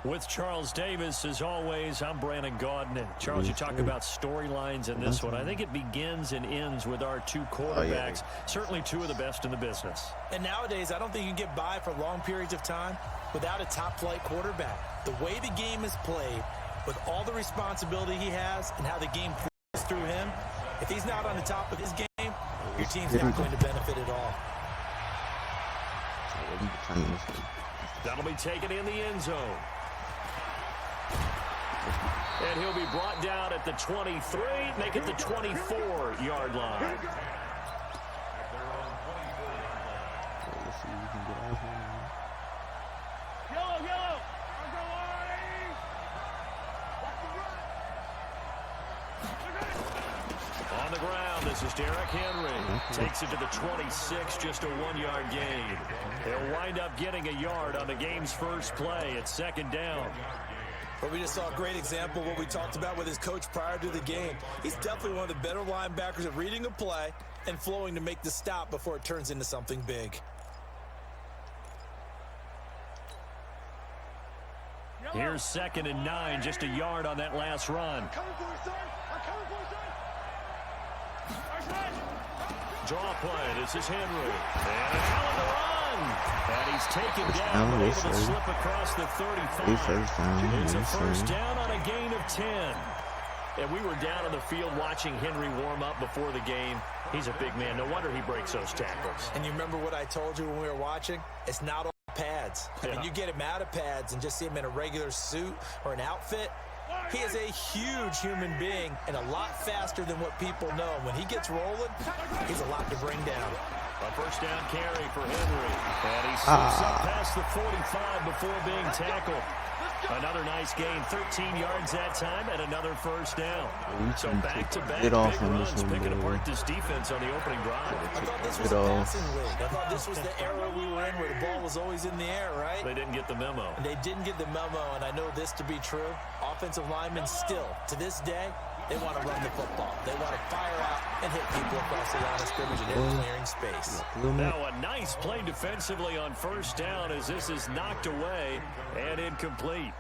With Charles Davis, as always, I'm Brandon Gaudin. Charles, you talk about storylines in this one. I think it begins and ends with our two quarterbacks, certainly two of the best in the business. And nowadays, I don't think you can get by for long periods of time without a top-flight quarterback. The way the game is played, with all the responsibility he has and how the game flows through him, if he's not on the top of his game, your team's not going to benefit at all. That'll be taken in the end zone. And he'll be brought down at the 23, make it the 24-yard line. On the ground, this is Derrick Henry. Takes it to the 26, just a 1-yard gain. He'll wind up getting a yard on the game's first play. It's second down. But we just saw a great example of what we talked about with his coach prior to the game. He's definitely one of the better linebackers at reading a play and flowing to make the stop before it turns into something big. Here's 2nd and 9, just a yard on that last run. Draw play, this is Henry. And a hell of a run. And he's taken down, but able to slip across the 35. It's a first down on a gain of 10. And we were down on the field watching Henry warm up before the game. He's a big man. No wonder he breaks those tackles. And you remember what I told you when we were watching? It's not all pads. I mean, you get him out of pads and just see him in a regular suit or an outfit. He is a huge human being and a lot faster than what people know. When he gets rolling, he's a lot to bring down. A first down carry for Henry. And he slips up past the 45 before being tackled. Another nice gain, 13 yards that time, and another first down. So back-to-back big runs, picking apart this defense on the opening drive. I thought this was a passing league. I thought this was the era we were in where the ball was always in the air, right? They didn't get the memo. And they didn't get the memo, and I know this to be true. Offensive linemen still, to this day, they want to run the football. They want to fire out and hit people across the line of scrimmage and in clearing space. Now a nice play defensively on first down as this is knocked away and incomplete.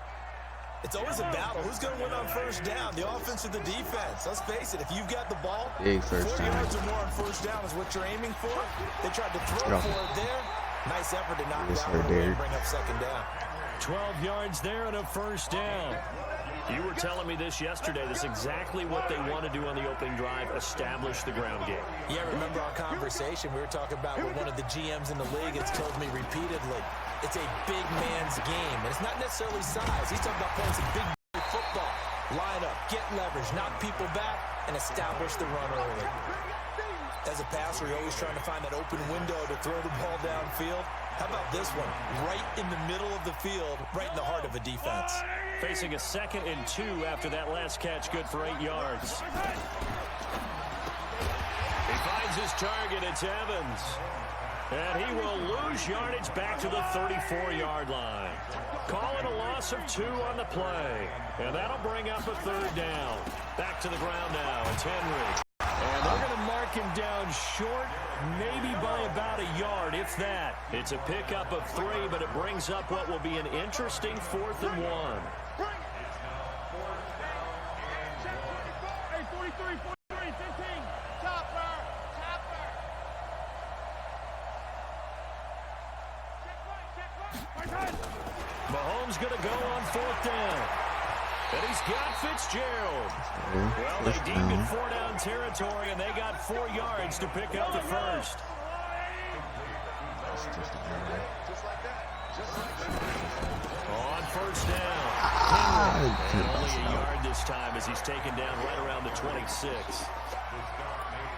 It's always a battle. Who's going to win on first down, the offense or the defense? Let's face it, if you've got the ball, 4 yards or more on first down is what you're aiming for. They tried to throw for it there. Nice effort to knock that one away and bring up second down. 12 yards there and a first down. You were telling me this yesterday. This is exactly what they want to do on the opening drive, establish the ground game. Yeah, remember our conversation. We were talking about what one of the GMs in the league has told me repeatedly. It's a big man's game, and it's not necessarily size. He's talking about playing some big football. Line up, get leverage, knock people back, and establish the run early. As a passer, you're always trying to find that open window to throw the ball downfield. How about this one? Right in the middle of the field, right in the heart of a defense. Facing a 2nd and 2 after that last catch, good for 8 yards. He finds his target, it's Evans. And he will lose yardage back to the 34-yard line. Call it a loss of 2 on the play. And that'll bring up a third down. Back to the ground now, it's Henry. And they're going to mark him down short, maybe by about a yard, if that. It's a pickup of 3, but it brings up what will be an interesting 4th and 1. Mahomes going to go on 4th down. And he's got Fitzgerald. Well, they deemed it 4-down territory, and they got 4 yards to pick up the first. On first down. Henry. Only a yard this time as he's taken down right around the 26.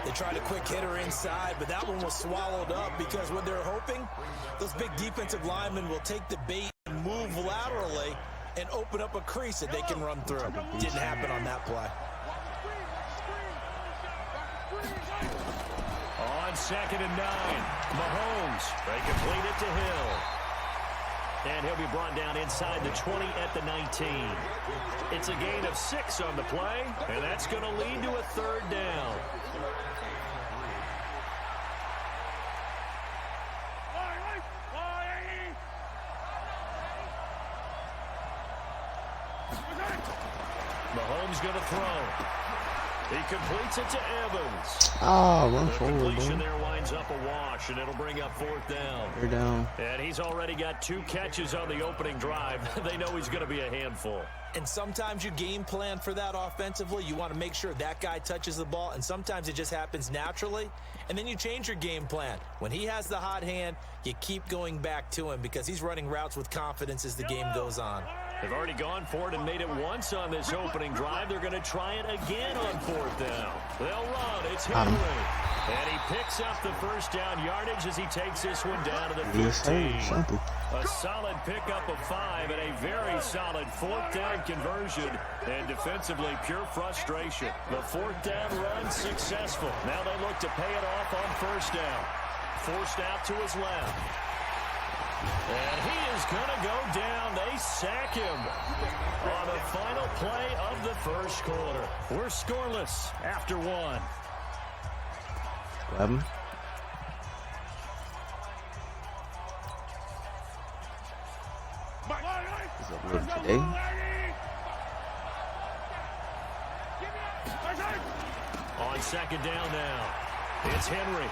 They tried a quick hitter inside, but that one was swallowed up because what they're hoping, those big defensive linemen will take the bait and move laterally and open up a crease that they can run through. Didn't happen on that play. On 2nd and 9, Mahomes. They complete it to Hill. And he'll be brought down inside the 20 at the 19. It's a gain of 6 on the play, and that's going to lead to a third down. Mahomes going to throw. He completes it to Evans. Oh, run The forward, completion bro. there winds up a wash, and it'll bring up 4th down. They're down. And he's already got 2 catches on the opening drive. They know he's going to be a handful. And sometimes you game plan for that offensively. You want to make sure that guy touches the ball, and sometimes it just happens naturally. And then you change your game plan. When he has the hot hand, you keep going back to him because he's running routes with confidence as the game goes on. They've already gone for it and made it once on this opening drive. They're going to try it again on 4th down. They'll run. It's Henry. And he picks up the 1st down yardage as he takes this one down to the 15. A solid pickup of 5 and a very solid 4th down conversion. And defensively, pure frustration. The 4th down run successful. Now they look to pay it off on 1st down. Forced out to his left. And he is going to go down. They sack him on the final play of the 1st quarter. We're scoreless after 1. Grab him. Is that good today? On 2nd down now, it's Henry.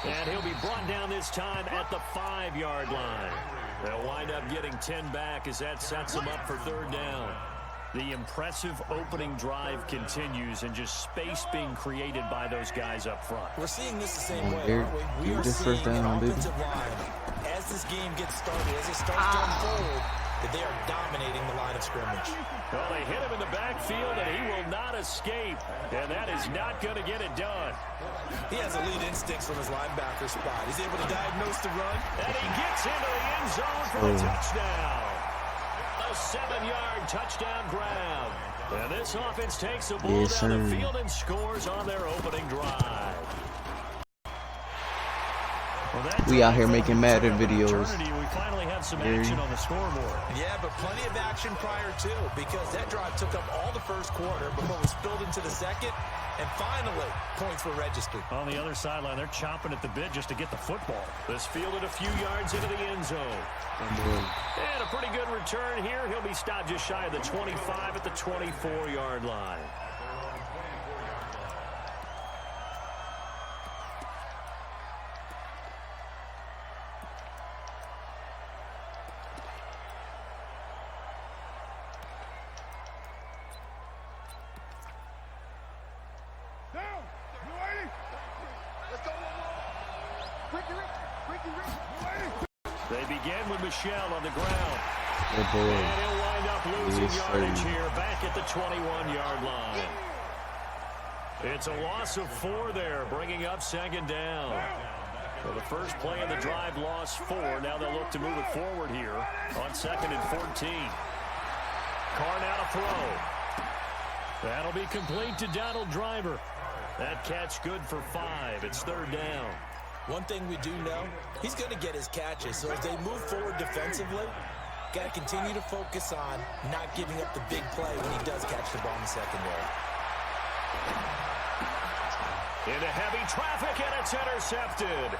And he'll be brought down this time at the 5-yard line. They'll wind up getting 10 back as that sets them up for 3rd down. The impressive opening drive continues and just space being created by those guys up front. We're seeing this the same way, aren't we? We are seeing an offensive line as this game gets started, as it starts to unfold, that they are dominating the line of scrimmage. Well, they hit him in the backfield, and he will not escape. And that is not going to get it done. He has elite instincts from his linebacker spot. He's able to diagnose the run. And he gets into the end zone for a touchdown. A 7-yard touchdown grab. And this offense takes the ball down the field and scores on their opening drive. We out here making Madden videos. We finally have some action on the scoreboard. Yeah, but plenty of action prior to, because that drive took up all the 1st quarter before it was spilled into the 2nd, and finally, points were registered. On the other sideline, they're chomping at the bit just to get the football. This fielded a few yards into the end zone. And a pretty good return here. He'll be stopped just shy of the 25 at the 24-yard line. They begin with Michelle on the ground. And he'll wind up losing yardage here back at the 21-yard line. It's a loss of 4 there, bringing up 2nd down. So the first play of the drive lost 4. Now they'll look to move it forward here on 2nd and 14. Carr now to throw. That'll be complete to Donald Driver. That catch good for 5. It's 3rd down. One thing we do know, he's going to get his catches. So as they move forward defensively, got to continue to focus on not giving up the big play when he does catch the ball in the secondary. Into heavy traffic, and it's intercepted.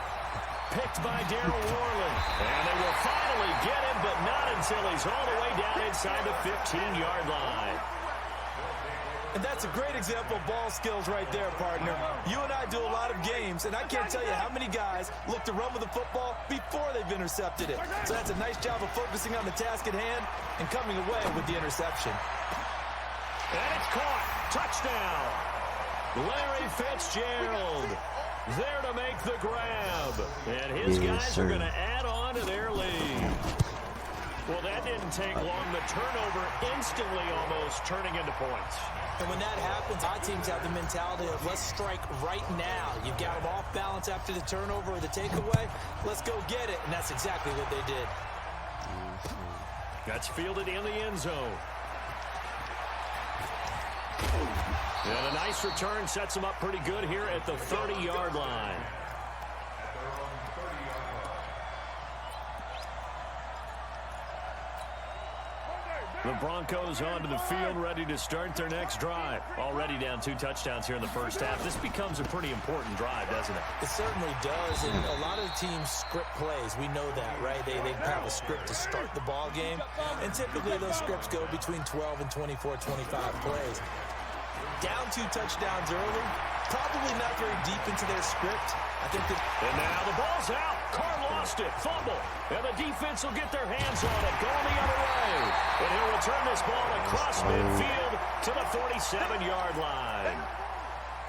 Picked by Darryl Worley. And they will finally get him, but not until he's all the way down inside the 15-yard line. And that's a great example of ball skills right there, partner. You and I do a lot of games, and I can't tell you how many guys look to run with the football before they've intercepted it. So that's a nice job of focusing on the task at hand and coming away with the interception. And it's caught. Touchdown. Larry Fitzgerald there to make the grab. And his guys are going to add on to their lead. Well, that didn't take long. The turnover instantly almost turning into points. And when that happens, our teams have the mentality of let's strike right now. You've got them off balance after the turnover or the takeaway. Let's go get it. And that's exactly what they did. That's fielded in the end zone. And a nice return sets him up pretty good here at the 30-yard line. The Broncos onto the field, ready to start their next drive. Already down 2 touchdowns here in the first half. This becomes a pretty important drive, doesn't it? It certainly does, and a lot of teams script plays. We know that, right? They have a script to start the ball game, and typically those scripts go between 12 and 24, 25 plays. Down 2 touchdowns early, probably not very deep into their script. I think that. And now the ball's out. Carr lost it. Fumble. And the defense will get their hands on it. Going the other way. And he'll return this ball across midfield to the 47-yard line.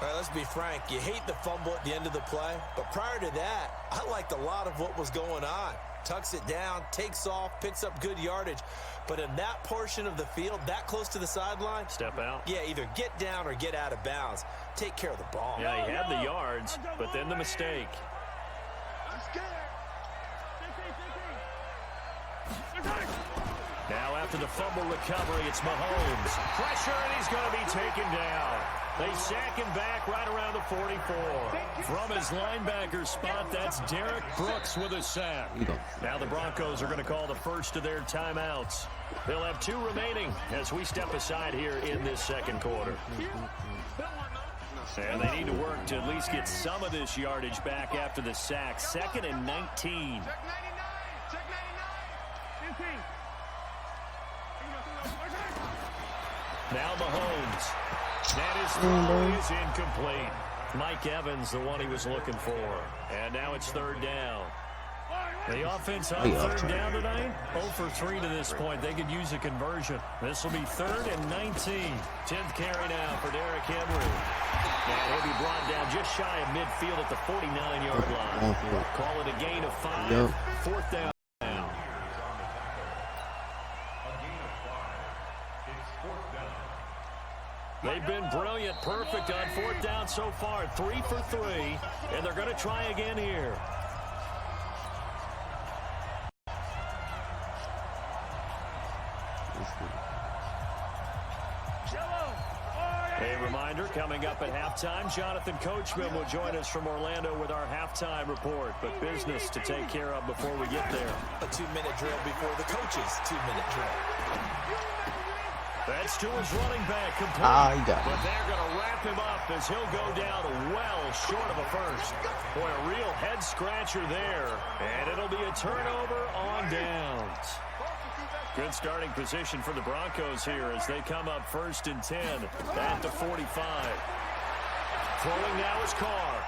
All right, let's be frank. You hate the fumble at the end of the play, but prior to that, I liked a lot of what was going on. Tucks it down, takes off, picks up good yardage. But in that portion of the field, that close to the sideline, step out. Yeah, either get down or get out of bounds. Take care of the ball. Yeah, he had the yards, but then the mistake. Now after the fumble recovery, it's Mahomes. Pressure, and he's going to be taken down. They sack him back right around the 44. From his linebacker spot, that's Derek Brooks with a sack. Now the Broncos are going to call the first of their timeouts. They'll have 2 remaining as we step aside here in this second quarter. And they need to work to at least get some of this yardage back after the sack. 2nd and 19. Now Mahomes. That is throw is incomplete. Mike Evans, the one he was looking for. And now it's 3rd down. The offense on 3rd down tonight, 0 for 3 to this point. They could use a conversion. This will be 3rd and 19. 10th carry now for Derrick Henry. And he'll be brought down just shy of midfield at the 49-yard line. Call it a gain of 5. 4th down now. They've been brilliant, perfect on 4th down so far. 3 for 3, and they're going to try again here. A reminder, coming up at halftime, Jonathan Coachman will join us from Orlando with our halftime report. But business to take care of before we get there. A 2-minute drill before the coach's 2-minute drill. That's to his running back, complete. He got it. But they're going to wrap him up as he'll go down well short of a first. Boy, a real head-scratcher there. And it'll be a turnover on downs. Good starting position for the Broncos here as they come up 1st and 10 at the 45. Throwing now is Carr.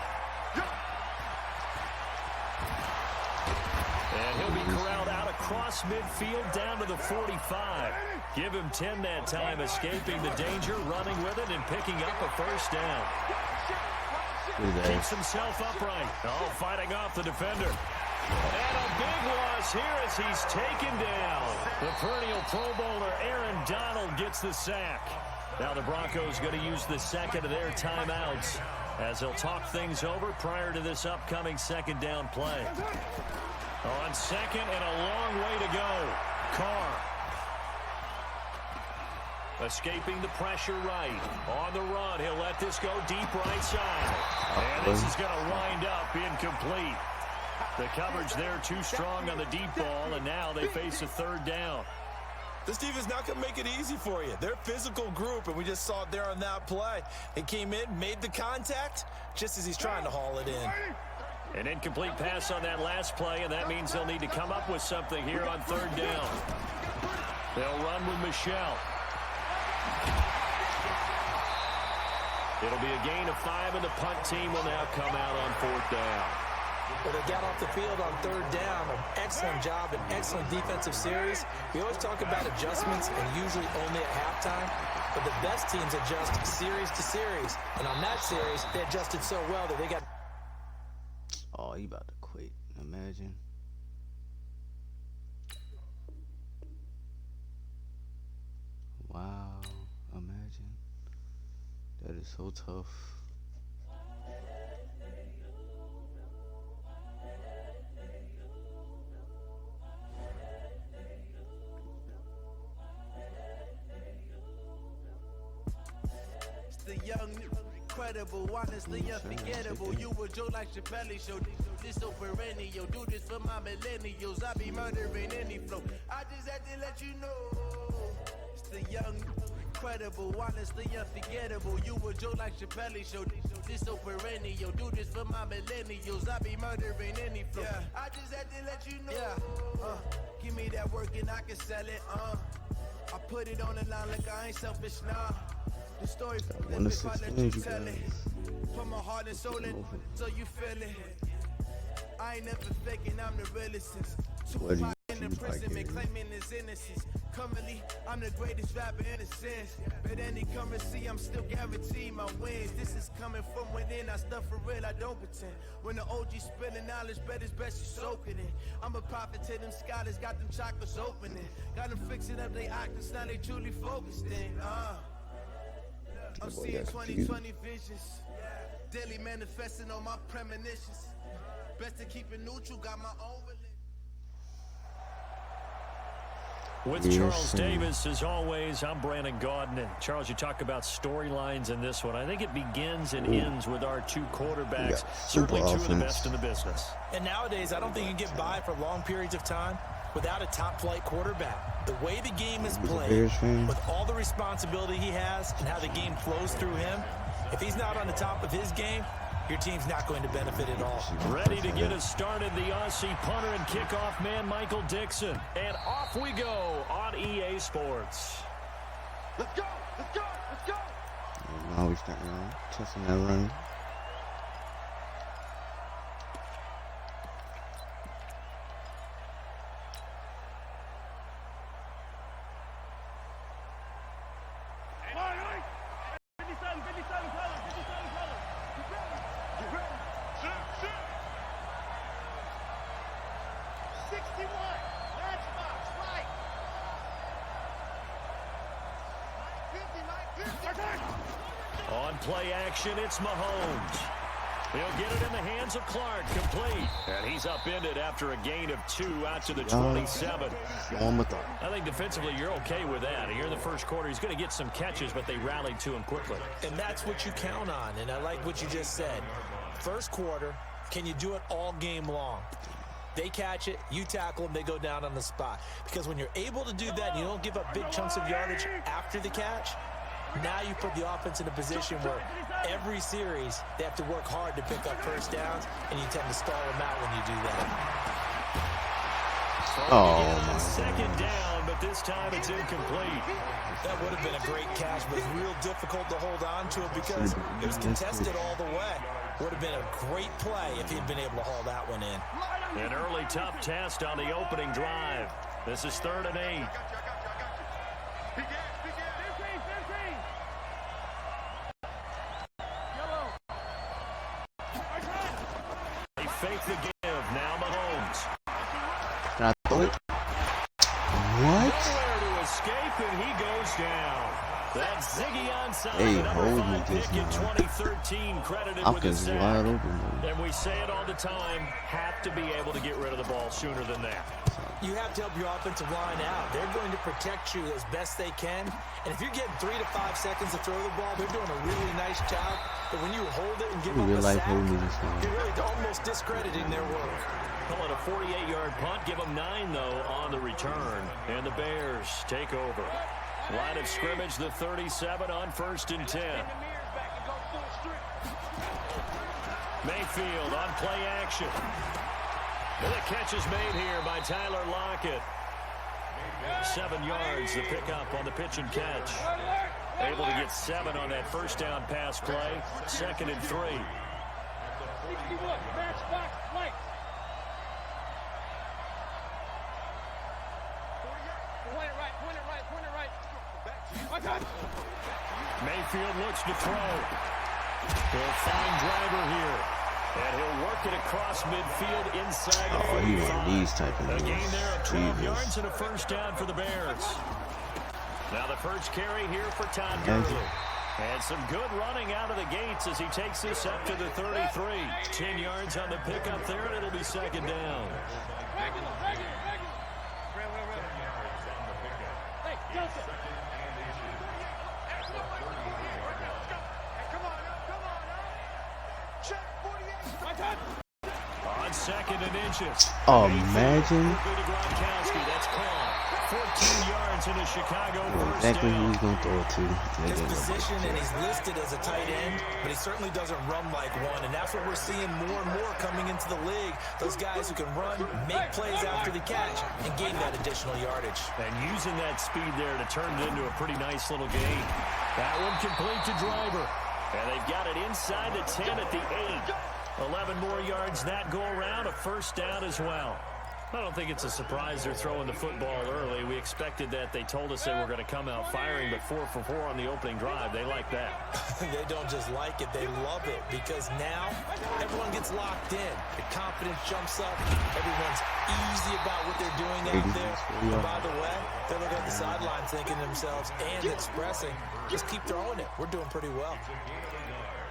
And he'll be corralled out across midfield down to the 45. Give him 10 that time, escaping the danger, running with it, and picking up a 1st down. Keeps himself upright. Oh, fighting off the defender. And a big loss here as he's taken down. The perennial Pro Bowler Aaron Donald gets the sack. Now the Broncos going to use the 2nd of their timeouts as they'll talk things over prior to this upcoming 2nd down play. On 2nd and a long way to go. Carr. Escaping the pressure right. On the run, he'll let this go deep right side. And this is going to wind up incomplete. The coverage there too strong on the deep ball, and now they face a 3rd down. This defense not going to make it easy for you. They're a physical group, and we just saw it there on that play. It came in, made the contact, just as he's trying to haul it in. An incomplete pass on that last play, and that means they'll need to come up with something here on 3rd down. They'll run with Michelle. It'll be a gain of 5, and the punt team will now come out on 4th down. Well, they got off the field on 3rd down. An excellent job, an excellent defensive series. We always talk about adjustments, and usually only at halftime. But the best teams adjust series to series. And on that series, they adjusted so well that they got... Oh, he about to quit. Imagine. Wow. Imagine. That is so tough. The young, incredible, honestly unforgettable. You a joke like Chappelle show. This so perennial. Do this for my millennials. I be murdering any flow. I just had to let you know. the young, incredible, honestly unforgettable. You a Joe like Chappelle show. This so perennial. Do this for my millennials. I be murdering any flow. Yeah. I just had to let you know. Yeah. Give me that work and I can sell it. I put it on the line like I ain't selfish, nah. The story from if I let you tell it. Put my heart and soul in so you feel it. I ain't never faking, I'm the realest since Tupac in the prison and claiming his innocence. Currently, I'm the greatest rapper in a sense. But any currency, I'm still guaranteed my wins. This is coming from within, I stuff for real, I don't pretend. When the OG spilling knowledge, bet it's best you soak it in. I'm a prophet to them scholars, got them chakras opening. Got them fixing up they octaves, now they truly focused in. I'm seeing 2020 visions. Daily manifesting on my premonitions. Best to keep it neutral, got my own religion. With Charles Davis, as always, I'm Brandon Gaudin. And Charles, you talk about storylines in this one. I think it begins and ends with our two quarterbacks, certainly two of the best in the business. And nowadays, I don't think you can get by for long periods of time without a top-flight quarterback. The way the game is played, with all the responsibility he has and how the game flows through him, if he's not on the top of his game, your team's not going to benefit at all. Ready to get us started, the Aussie punter and kickoff man, Michael Dixon. And off we go on EA Sports. Let's go! Let's go! Let's go! Now we start testing that run. On play action, it's Mahomes. He'll get it in the hands of Clark, complete. And he's upended after a gain of 2 out to the 27. I think defensively you're okay with that. Here in the first quarter, he's going to get some catches, but they rallied to him quickly. And that's what you count on, and I like what you just said. First quarter, can you do it all game long? They catch it, you tackle them, they go down on the spot. Because when you're able to do that, and you don't give up big chunks of yardage after the catch, now you put the offense in a position where every series they have to work hard to pick up first downs, and you tend to stall them out when you do that. Second down, but this time it's incomplete. That would have been a great catch, but it's real difficult to hold on to it because it was contested all the way. Would have been a great play if he'd been able to haul that one in. An early tough test on the opening drive. This is 3rd and 8. They fake the give. Now Mahomes. Can I throw it? What? Nowhere to escape, and he goes down. That's Ziggy onside. Hey, number hold me 5 this pick in now. 2013, credited with a Offense is sack. wide open. And we say it all the time, have to be able to get rid of the ball sooner than that. You have to help your offensive line out. They're going to protect you as best they can. And if you're getting 3 to 5 seconds to throw the ball, they're doing a really nice job. But when you hold it and give them a sack, you're really almost discrediting their work. Call it a 48-yard punt. Give them 9, though, on the return. And the Bears take over. Line of scrimmage, the 37 on 1st and 10. Mayfield on play action. And the catch is made here by Tyler Lockett. 7 yards, the pickup on the pitch and catch. Able to get 7 on that first down pass play. 2nd and 3. Mayfield looks to throw. He'll find driver here. And he'll work it across midfield inside the 45. He want these type of A gain moves. there of 12 yards and a first down for the Bears. Now the first carry here for Todd Gurley. And some good running out of the gates as he takes this up to the 33. 10 yards on the pickup there, and it'll be 2nd down. On 2nd and inches. Oh, imagine. That's caught. 14 yards yards into Chicago. Exactly who he's going to throw it to. His position, and he's listed as a tight end, but he certainly doesn't run like one, and that's what we're seeing more and more coming into the league. Those guys who can run, make plays after the catch, and gain that additional yardage. And using that speed there to turn it into a pretty nice little gain. That one complete to Driver. And they've got it inside the 10 at the 8. 11 more yards that go around, a first down as well. I don't think it's a surprise they're throwing the football early. We expected that. They told us they were going to come out firing, but 4 for 4 on the opening drive. They like that. They don't just like it, they love it, because now everyone gets locked in. The confidence jumps up. Everyone's easy about what they're doing out there. And by the way, they're looking at the sideline thinking to themselves and expressing, just keep throwing it. We're doing pretty well.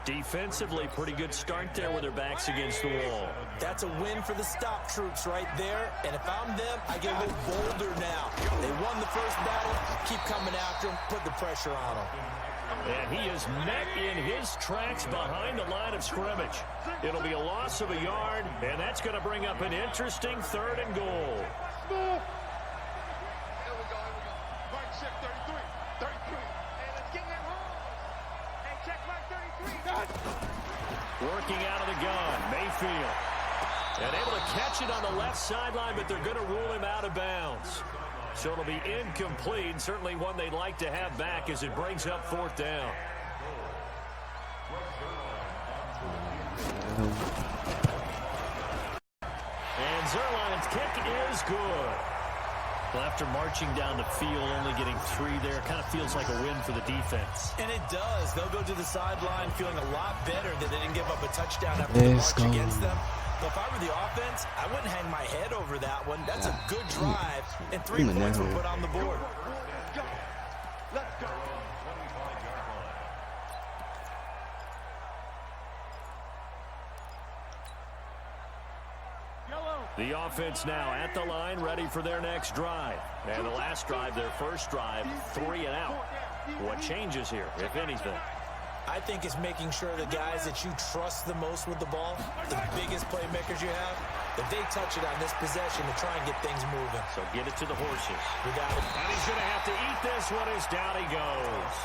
Defensively, pretty good start there with their backs against the wall. That's a win for the stop troops right there. And if I'm them, I get a little bolder now. They won the first battle. Keep coming after them. Put the pressure on them. And he is met in his tracks behind the line of scrimmage. It'll be a loss of a yard, and that's going to bring up an interesting 3rd and goal. Here we go. Right check 33. 33. Hey, let's get that home. Hey, check right 33. Working out of the gun, Mayfield. And able to catch it on the left sideline, but they're going to rule him out of bounds. So it'll be incomplete. Certainly one they'd like to have back as it brings up 4th down. And Zerline's kick is good. Well, after marching down the field, only getting 3 there, kind of feels like a win for the defense. And it does. They'll go to the sideline feeling a lot better that they didn't give up a touchdown after the march against them. But if I were the offense, I wouldn't hang my head over that one. That's a good drive, and 3 points were put on the board. Let's go. The offense now at the line, ready for their next drive. And the last drive, their first drive, 3 and out. What changes here, if anything? I think it's making sure the guys that you trust the most with the ball, the biggest playmakers you have, that they touch it on this possession to try and get things moving. So get it to the horses. Without it. And he's going to have to eat this one as down he goes.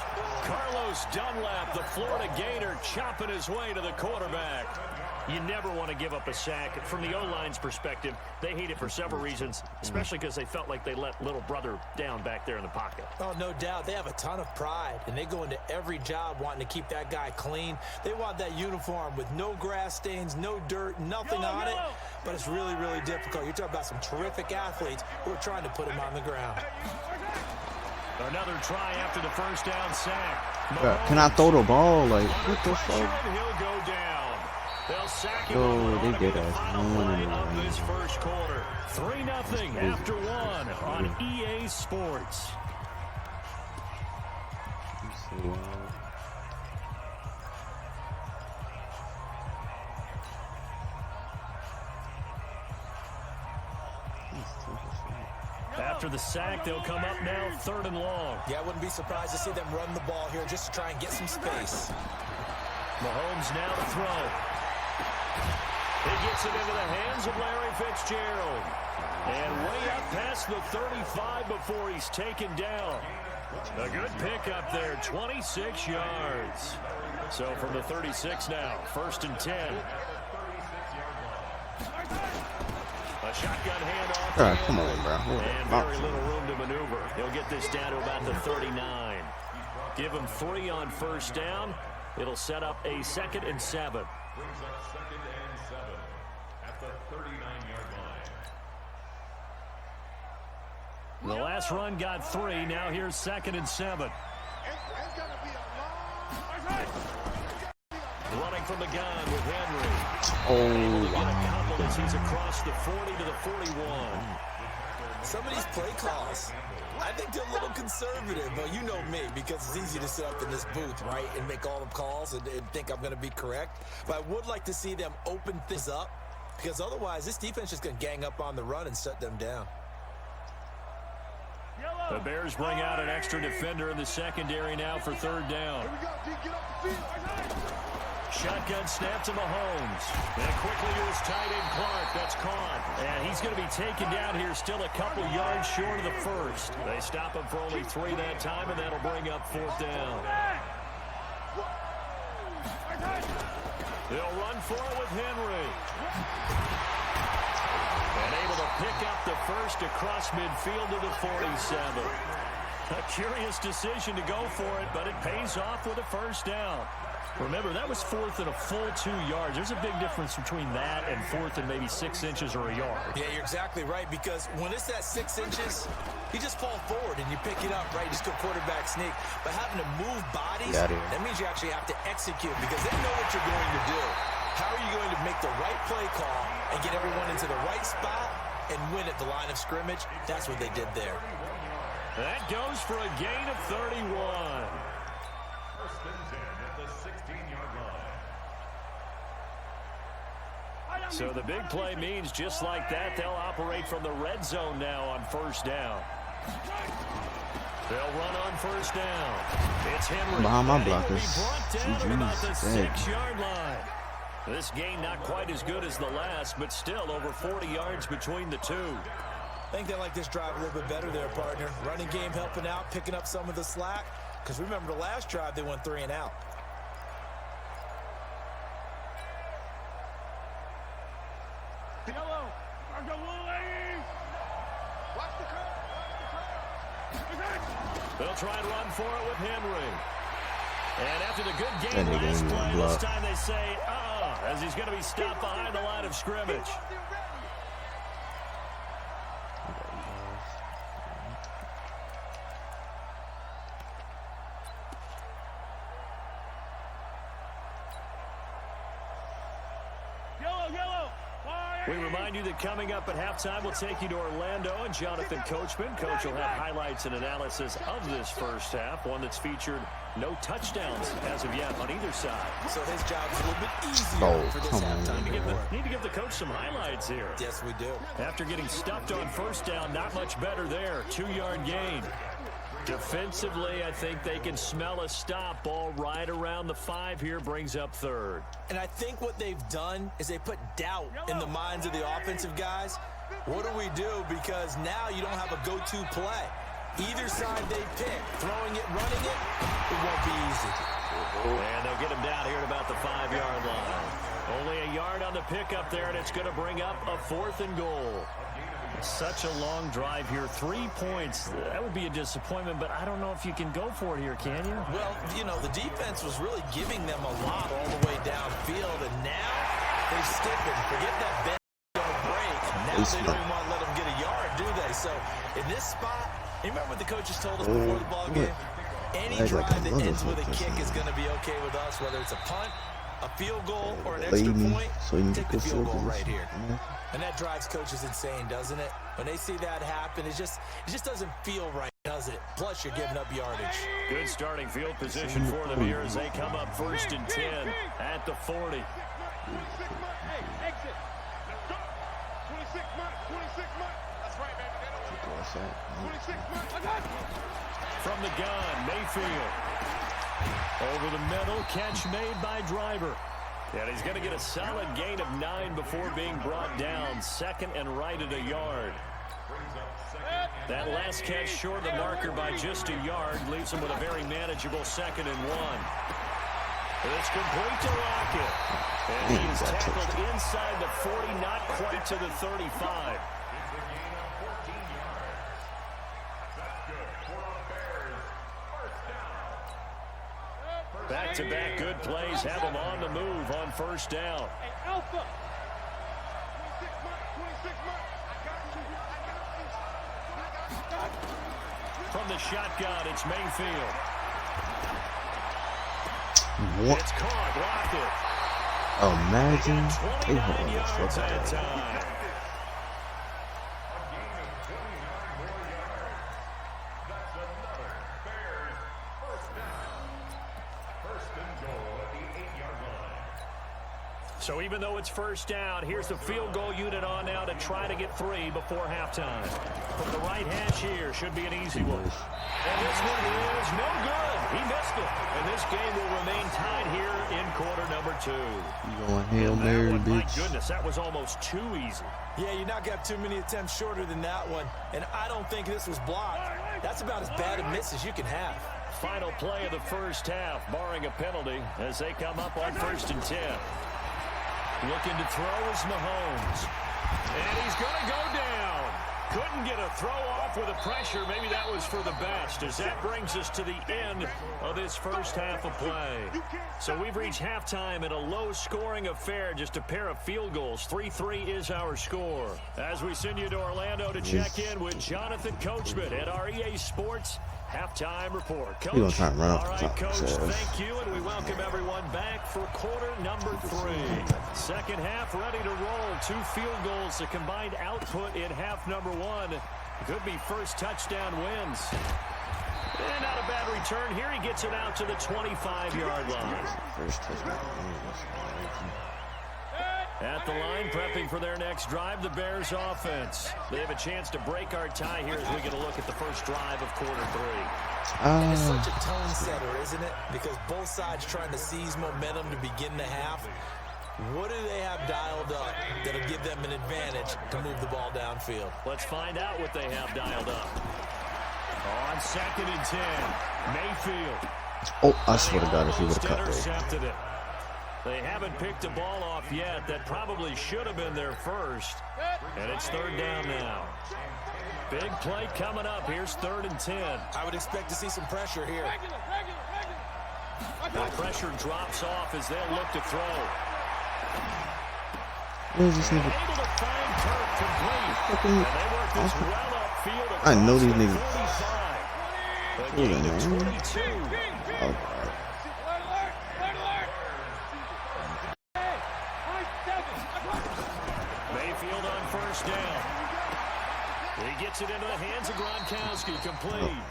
Carlos Dunlap, the Florida Gator, chopping his way to the quarterback. You never want to give up a sack. From the O-line's perspective, they hate it for several reasons, especially because they felt like they let little brother down back there in the pocket. Oh, no doubt. They have a ton of pride, and they go into every job wanting to keep that guy clean. They want that uniform with no grass stains, no dirt, nothing on it. But it's really, really difficult. You're talking about some terrific athletes who are trying to put him on the ground. Another try after the first down sack. Bruh, can I throw the ball? Like, what the fuck? He'll go down. They'll sack him Oh, they did the us. final play of this first quarter. 3-0 after 1 on EA Sports. After the sack, they'll come up now 3rd and long. Yeah, I wouldn't be surprised to see them run the ball here just to try and get some space. Mahomes now to throw. He gets it into the hands of Larry Fitzgerald. And way up past the 35 before he's taken down. A good pickup there, 26 yards. So from the 36 now, 1st and 10. A shotgun handoff. Come on, bro. And very little room to maneuver. He'll get this down to about the 39. Give him 3 on 1st down. It'll set up a 2nd and 7. Brings up 2nd and 7 at the 39-yard line. The last run got 3. Now here's 2nd and 7. It's going to be a long. Running from the gun with Henry. Oh, Wow. As he's across the 40 to the 41. Some of these play calls, I think they're a little conservative, but you know me, because it's easy to sit up in this booth, right, and make all the calls and think I'm going to be correct. But I would like to see them open things up, because otherwise this defense is going to gang up on the run and shut them down. The Bears bring out an extra defender in the secondary now for 3rd down. Here we go, D, get off the field. Shotgun snap to Mahomes. And quickly to his tight end, Clark. That's caught. And he's going to be taken down here, still a couple yards short of the first. They stop him for only 3 that time, and that'll bring up 4th down. They'll run for it with Henry. And able to pick up the first across midfield to the 47. A curious decision to go for it, but it pays off with a first down. Remember, that was 4th and a full 2 yards. There's a big difference between that and 4th and maybe 6 inches or a yard. Yeah, you're exactly right, because when it's at 6 inches, you just fall forward and you pick it up, right? You just go quarterback sneak. But having to move bodies, that means you actually have to execute because they know what you're going to do. How are you going to make the right play call and get everyone into the right spot and win at the line of scrimmage? That's what they did there. That goes for a gain of 31. First and 10 at the 16-yard line. So the big play means just like that, they'll operate from the red zone now on first down. They'll run on first down. It's Henry. Behind my And he will blockers. be brought down at about the Dang. 6-yard line. This game not quite as good as the last, but still over 40 yards between the two. I think they like this drive a little bit better there, partner. Running game helping out, picking up some of the slack. Because remember the last drive, they went 3 and out. Yellow. Watch the curve. They'll try and run for it with Henry. And after the good That game nigga last ain't play, gonna this block. time they say, as he's going to be stopped behind the line of scrimmage. We remind you that coming up at halftime, we'll take you to Orlando and Jonathan Coachman. Coach will have highlights and analysis of this first half, one that's featured no touchdowns as of yet on either side. So his job is a little bit easier for this come on, halftime. Need to give the coach some highlights here. Yes, we do. After getting stuffed on first down, not much better there. 2-yard gain. Defensively, I think they can smell a stop. Ball right around the 5 here, brings up 3rd. And I think what they've done is they put doubt in the minds of the offensive guys. What do we do? Because now you don't have a go-to play. Either side they pick, throwing it, running it, it won't be easy. And they'll get him down here at about the 5-yard line. Only a yard on the pickup there, and it's going to bring up a 4th and goal. Such a long drive here. 3 points. That would be a disappointment, but I don't know if you can go for it here, can you? Well, you know, the defense was really giving them a lot all the way downfield, and now they're stiffened. Forget that bend don't break. Now they don't even want to let them get a yard, do they? So in this spot, you remember what the coaches told us before the ball game? Any drive that ends with a kick is going to be okay with us, whether it's a punt, a field goal, or an extra point. Take the field goal right here. And that drives coaches insane, doesn't it? When they see that happen, it just doesn't feel right, does it? Plus, you're giving up yardage. Good starting field position for them here as they come up 1st and 10 at the 40. 26 months. 26 months. That's right, baby. 26 months. From the gun, Mayfield. Over the middle, catch made by Driver. And he's going to get a solid gain of 9 before being brought down. 2nd and right at a yard. That last catch short of the marker by just a yard leaves him with a very manageable 2nd and 1. It's complete to Lockett. And he is tackled inside the 40, not quite to the 35. Back-to-back good plays have him on the move on first down. Hey, Alpha. 26 months. From the shotgun, it's Mayfield. What? It's caught, Lockett. Imagine. They 29 hold the yards fuck that out. time. That's another Bears first down. First and goal at the 8-yard line. So even though it's first down, here's the field goal unit on now to try to get 3 before halftime. From the right hash here, should be an easy one. And this one is no good. He missed it. And this game will remain tied here in quarter number 2. You going Hail Mary, bitch. My goodness, that was almost too easy. Yeah, you not got too many attempts shorter than that one. And I don't think this was blocked. That's about as bad a miss as you can have. Final play of the first half, barring a penalty, as they come up on 1st and 10. Looking to throw is Mahomes. And he's going to go down. Couldn't get a throw off with the pressure. Maybe that was for the best, as that brings us to the end of this first half of play. So we've reached halftime in a low-scoring affair, just a pair of field goals. 3-3 is our score. As we send you to Orlando to check in with Jonathan Coachman at our EA Sports Halftime Report. Coach, all right, Coach, thank you, and we welcome everyone back for quarter number 3. Second half ready to roll. 2 field goals, the combined output in half number 1. Could be first touchdown wins. And not a bad return here. He gets it out to the 25-yard line. First touchdown wins. At the line, prepping for their next drive, the Bears offense. They have a chance to break our tie here as we get a look at the first drive of quarter 3. And it's such a tone setter, isn't it? Because both sides trying to seize momentum to begin the half. What do they have dialed up that'll give them an advantage to move the ball downfield? Let's find out what they have dialed up. On 2nd and 10, Mayfield. Oh, I swear to God, if he would have cut intercepted it. They haven't picked a ball off yet. That probably should have been their first. And it's 3rd down now. Big play coming up. Here's 3rd and 10. I would expect to see some pressure here. The pressure drops off as they'll look to throw. Where's this nigga? Able to find Kirk complete. And they work this well upfield. I know these niggas. 45. A gain of 22. Oh, God. Mayfield on 1st down. He gets it into the hands of Gronkowski, complete.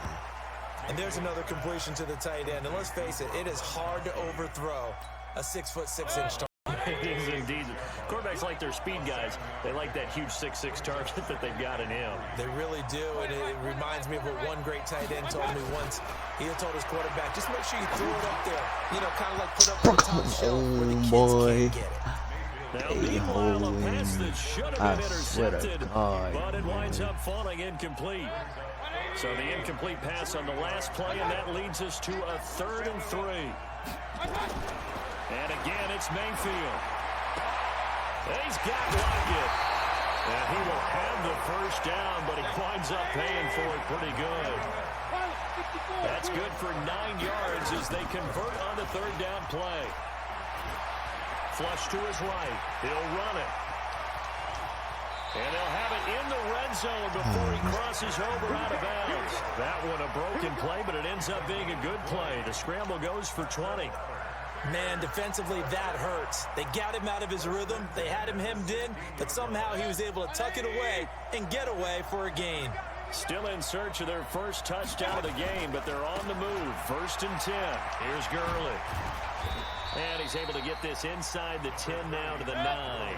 And there's another completion to the tight end. And let's face it, it is hard to overthrow a 6'6" target. It is indeed. Quarterbacks like their speed guys. They like that huge 6'6" target that they've got in him. They really do, and it reminds me of what one great tight end told me once. He told his quarterback, just make sure you throw it up there. You know, kind of like put up on the top shelf where the kids can't get it. Now, meanwhile, a pass that should have been intercepted, but it winds up falling incomplete. So the incomplete pass on the last play, and that leads us to a 3rd and 3. And again, it's Mayfield. He's got Lockett. And he will have the first down, but he winds up paying for it pretty good. That's good for 9 yards as they convert on the 3rd down play. Flush to his right. He'll run it. And they'll have it in the red zone before he crosses over out of bounds. That one a broken play, but it ends up being a good play. The scramble goes for 20. Man, defensively, that hurts. They got him out of his rhythm. They had him hemmed in, but somehow he was able to tuck it away and get away for a gain. Still in search of their first touchdown of the game, but they're on the move. 1st and 10. Here's Gurley. And he's able to get this inside the 10 now to the 9.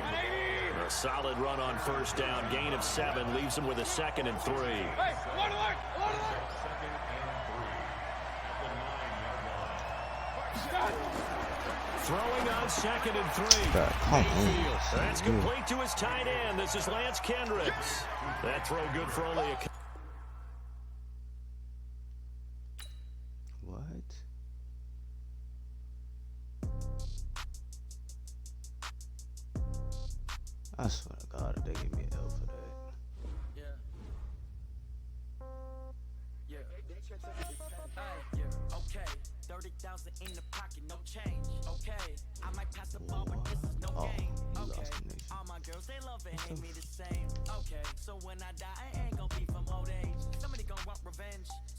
A solid run on 1st down. Gain of 7 leaves him with a 2nd and 3. Throwing on 2nd and 3. That's complete to his tight end. This is Lance Kendricks. That throw good for only a... What? I swear to God, if they give me an L for that. Okay. 30,000 in the pocket, no change. Okay. I might pass the ball, but this is no game. Okay. All my girls, they love and hate me the same. Okay. So when I die, I ain't gonna be from old age. Somebody gonna want revenge.